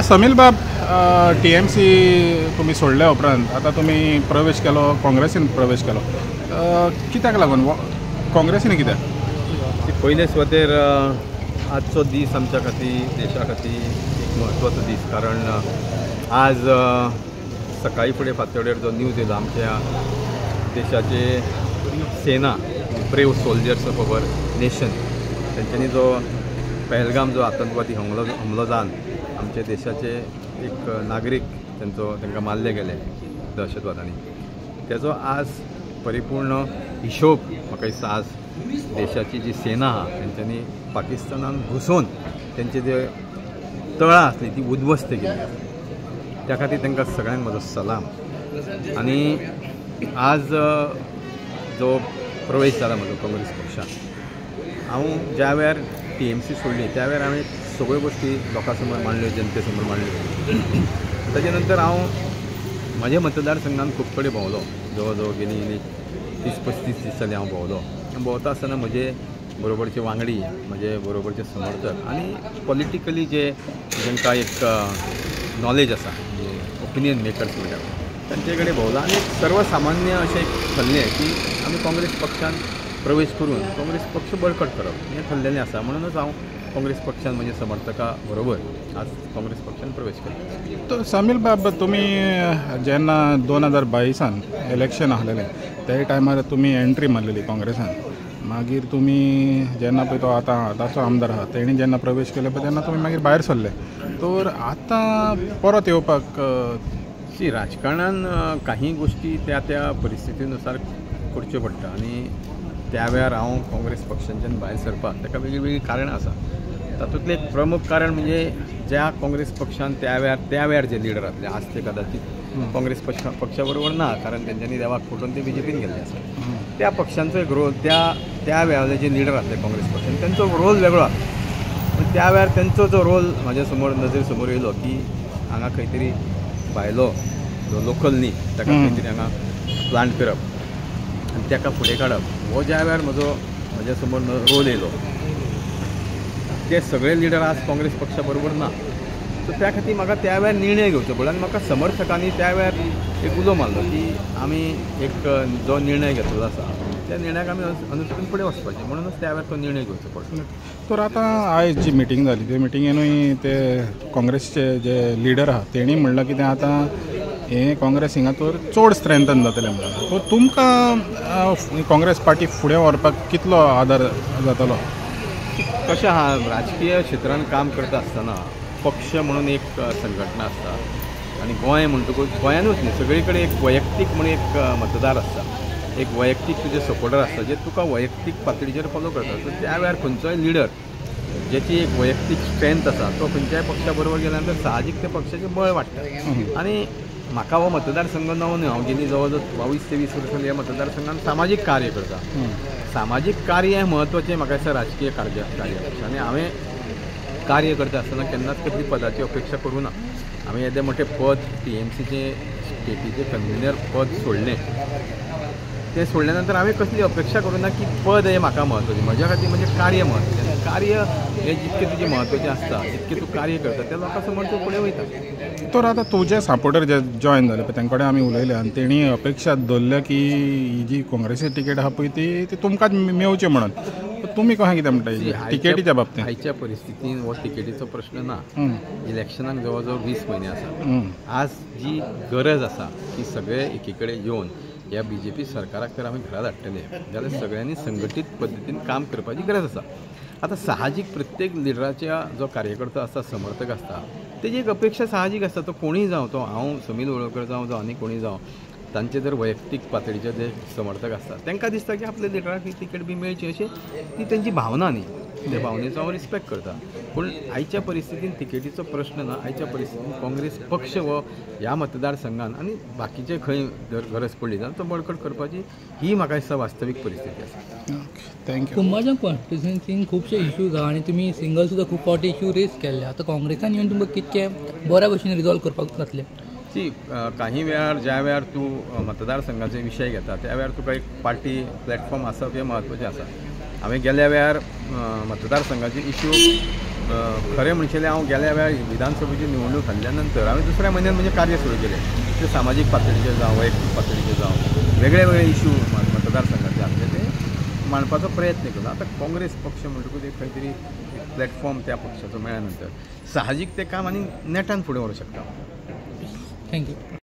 समील बाब, TMC तुम्ही सोडल्या उपरांत आता तुम्ही प्रवेश केलो, काँग्रेसीन प्रवेश केलो, कित्याक लागून काँग्रेसीन कित्याक? पयले सुवातेर आजचो दीस आमच्या खातीर देशा खातीर एक म्हत्वाचो दीस, कारण आज सकाळी फुडें फांतोडेर जो न्यूज येयलो आमच्या देशाचे सेना, brave soldiers of our nation, तेंच्यांनी जो पहलगाम जो आतंकवादी हमलो जावन आमच्या देशाचे एक नागरीक तांकां मारले गेले दहशतवादांनी, तेजो आज परिपूर्ण हिशोब म्हाका दिसता आज देशाची जी सेना आहा तेंच्यांनी पाकिस्तानान घुसून तेंचे जे तळां आसली ती उद्ध्वस्त केली, त्या खातीर तांकां सगळ्यांक म्हजो सलाम. आनी आज जो प्रवेश जाला म्हजो काँग्रेस पक्षान, हांव ज्या वेळार TMC सोडली त्या वेळार हांवें सगळ्यो गोश्टी लोकां समोर मांडल्यो, जनते समोर मांडल्यो. ताचे नंतर हांव म्हाज्या मतदारसंघान खूब कडेन भोंवलो, जवळ जवळ गेली 30-35 दीस जाली हांव भोंवलो. भोंवता आसतना म्हजे बरोबरचे वांगडी, म्हजे बरोबरचे समर्थक आनी पॉलिटिकली जेंकां एक नॉलेज आसा, ओपिनियन मेकर्स म्हणटा तांचे कडेन भोंवलो आनी सर्वसामान्य अशें थल्लें की आमी काँग्रेस पक्षान प्रवेश करून काँग्रेस पक्ष बळकट करप हें थल्लेलें आसा. म्हणूनच हांव काँग्रेस पक्षान म्हणजे समर्थकां बरोबर आज काँग्रेस पक्षान प्रवेश केलो. तो समील बाब, तुम्ही जेन्ना 2022 इलेक्शन आसलेलें त्या टायमार तुम्ही एंट्री मारलेली काँग्रेसान, मागीर तुम्ही जेन्ना पळय तो आतांचो आमदार आहा तेणी जेन्ना प्रवेश केलो पळय तेन्ना तुम्ही मागीर भायर सरले. तर आतां परत येवपाक राजकारणान काही गोष्टी त्या त्या परिस्थितीनुसार करच्यो पडटा आनी त्या वेळार हांव काँग्रेस पक्षांच्यान भायर सरपाक ताका वेगळी वेगळी कारणां आसा. तातूंतलें एक प्रमुख कारण म्हणजे ज्या काँग्रेस पक्षान त्या वेळार जे लिडर आसले, आज ते कदाचित काँग्रेस पक्षा बरोबर ना, कारण तेंच्यांनी देवाक फुटून ते BJPन गेल्ले आसा. त्या पक्षांचो एक रोल, त्या वेळाचे जे लिडर आसले काँग्रेस पक्षान तेंचो रोल वेगळो आसलो. पण त्या वेळार तेंचो जो रोल म्हाज्या समोर नजरे समोर येयलो की हांगा खंय तरी भायलो जो लोकल न्ही ताका खंय तरी हांगा प्लांट करप आनी ताका फुडें काडप, हो ज्या वेळार म्हज्या समोर रोल येयलो. ते सगळे लिडर आज काँग्रेस पक्षा बरोबर ना, सो त्या खातीर म्हाका त्या वेळार निर्णय घेवचो पडलो आनी म्हाका समर्थकांनी त्या वेळार एक उलो मारलो की आमी एक जो निर्णय घेतलो आसा त्या निर्णयाक आमी अनुसरून फुडें वचपाचें, म्हणूनच त्या वेळार तो निर्णय घेवचो पडलो. तर आतां आयज जी मिटींग जाली ते मिटिंगेनूय ते काँग्रेसचे जे लिडर आहा तेणी म्हणलां की तें आतां हे काँग्रेस हिंगातूर चड स्ट्रेंथन जातलें म्हणून. सो तुमकां काँग्रेस पार्टी फुडें व्हरपाक कितलो आदार जातलो? कशें आहा, राजकीय क्षेत्रान काम करता आसतना पक्ष म्हणून एक संघटना आसता आनी गोंय म्हणटकूच गोंयानूच न्ही सगळे कडेन एक वैयक्तीक म्हणून एक मतदार आसता, एक वैयक्तीक तुजे सपोर्टर आसता जे तुका वैयक्तीक पातळीचेर फॉलो करता. सो त्या वेळार खंयचोय लिडर ज्याची एक वैयक्तीक स्ट्रेंथ आसा तो खंयच्याय पक्षा बरोबर गेल्या नंतर साहजीक त्या पक्षाचें बळ वाडटा. आनी म्हाका हो मतदारसंघ नवो न्ही, हांव गेली जवळ जवळ 22-23 वर्सां ह्या मतदारसंघान सामाजीक कार्य करता. सामाजीक कार्य हें म्हत्वाचें म्हाका दिसता राजकीय कार्यापेक्षा. आनी हांवें कार्य करता आसतना केन्नाच कसली पदाची अपेक्षा करूं ना. हांवें येदें मोठें पद TMCचें स्टेटीचें कन्व्हिनर पद सोडलें, तें सोडल्या नंतर हांवें कसली अपेक्षा करूं ना की पद हें म्हाका म्हत्वाचें, म्हज्या खातीर म्हणजे कार्य म्हत्वाचें. कार्य हें जितकें तुजें म्हत्वाचें आसता जितकें तूं कार्य करता त्या लोकां समोर तूं फुडें वयता. तर आतां तुजे सपोर्टर जे जॉयन जाले पळय तेंचे कडेन आमी उलयले आनी तेणी अपेक्षा दवरल्या की ही जी काँग्रेसीची तिकेट आहा पळय ती तुमकांच मेवची म्हणून. तुमी कशें कितें म्हणटा तिकेटीच्या बाबतींत? आयच्या परिस्थितीन हो तिकेटीचो प्रश्न ना. इलेक्शनाक जवळ जवळ 20 म्हयने आसा. आज जी गरज आसा ती सगळे एकी कडेन येवन ह्या BJP सरकाराक तर आमी घरा धाडटले जाल्यार सगळ्यांनी संघटीत पद्दतीन काम करपाची गरज आसा. आतां साहजीक प्रत्येक लिडराच्या जो कार्यकर्तो आसता, समर्थक आसता, तेजी एक अपेक्षा साहजीक आसता. तो कोणीय जावं, तो हांव समील वळवकर जावं आनी कोणीय जावं, तांचे जर वैयक्तीक पातळीचे जे समर्थक आसतात तांकां दिसता की आपल्या लिडराक ही तिकेट बी मेळची अशी ती तेंची भावना न्ही. त्या भावनेचो हांव रिस्पेक्ट करता. पूण आयच्या परिस्थितीन तिकेटीचो प्रश्न ना. आयच्या परिस्थितीन काँग्रेस पक्ष हो ह्या मतदारसंघान आनी बाकीचे खंय जर गरज पडली जाल्यार तो बळकट करपाची ही म्हाका दिसता वास्तवीक परिस्थिती आसा. थँक्यू. कुंभारच्या कॉन्स्टिट्युएन्सीन खुबशे इश्यूज आहा आनी तुमी सिंगल सुद्दां खूब फावटी इश्यू रेज केल्ले. आतां काँग्रेसान येवन तुमकां कितकें बऱ्या भशेन रिजॉल्व करपाक जातलें? काही वेळार ज्या वेळार तूं मतदारसंघाचे विशय घेता त्या वेळार तुका एक पार्टी प्लॅटफॉर्म आसप हें म्हत्वाचें आसा. हांवें गेल्या वेळार मतदारसंघाचे इश्यू खरें म्हणशिल्लें हांव गेल्या वेळा विधानसभेची निवडणूक हारल्या नंतर हांवें दुसऱ्या म्हयन्यान म्हणजे कार्य सुरू केलें ते सामाजीक पातळीचेर जावं वैयक्तीक पातळीचेर जावं वेगळे वेगळे इश्यू मतदारसंघाचे आमचे ते मांडपाचो प्रयत्न केलो. आतां काँग्रेस पक्ष म्हणटकूच एक खंय तरी एक प्लॅटफॉर्म त्या पक्षाचो मेळ्ळ्या नंतर साहजीक तें काम आनी नेटान फुडें व्हरूंक शकता. थँक्यू.